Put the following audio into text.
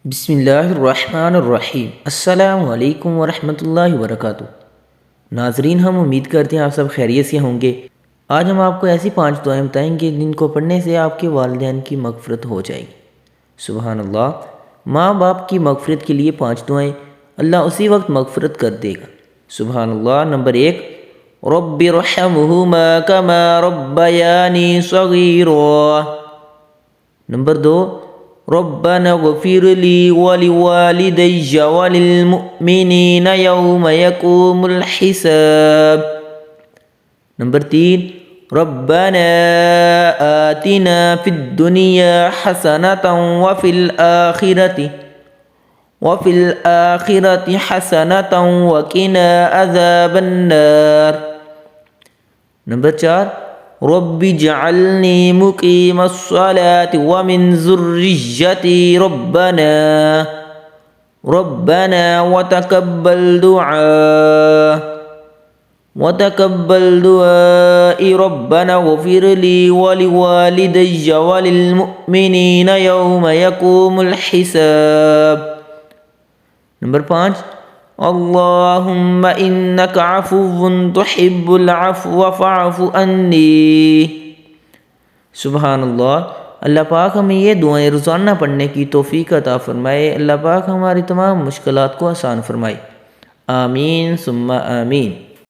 بسم اللہ الرحمن الرحیم۔ السلام علیکم ورحمۃ اللہ وبرکاتہ۔ ناظرین، ہم امید کرتے ہیں آپ سب خیریت سے ہوں گے۔ آج ہم آپ کو ایسی 5 دعائیں بتائیں گے جن کو پڑھنے سے آپ کے والدین کی مغفرت ہو جائے گی۔ سبحان اللہ۔ ماں باپ کی مغفرت کے لیے 5 دعائیں، اللہ اسی وقت مغفرت کر دے گا۔ سبحان اللہ۔ نمبر 1، رب ارحمہما کما ربیانی صغیرا۔ نمبر 2، ربنا اغفر لي ولوالدي وللمؤمنين يوم يقوم الحساب۔ نمبر 3، ربنا آتنا في الدنيا حسنة وفي الآخرة حسنة وقنا عذاب النار۔ نمبر 4، رب اجعلني مقيم الصلاة ومن ذريتي ربنا وتقبل دعائي ربنا اغفر لي ولوالدي وللمؤمنين يوم يقوم الحساب۔ نمبر 5، اللهم انك عفو تحب العفو فاعف عني۔ سبحان اللہ۔ اللہ پاک ہمیں یہ دعائیں روزانہ پڑھنے کی توفیق عطا فرمائے۔ اللہ پاک ہماری تمام مشکلات کو آسان فرمائے۔ آمین ثم آمین۔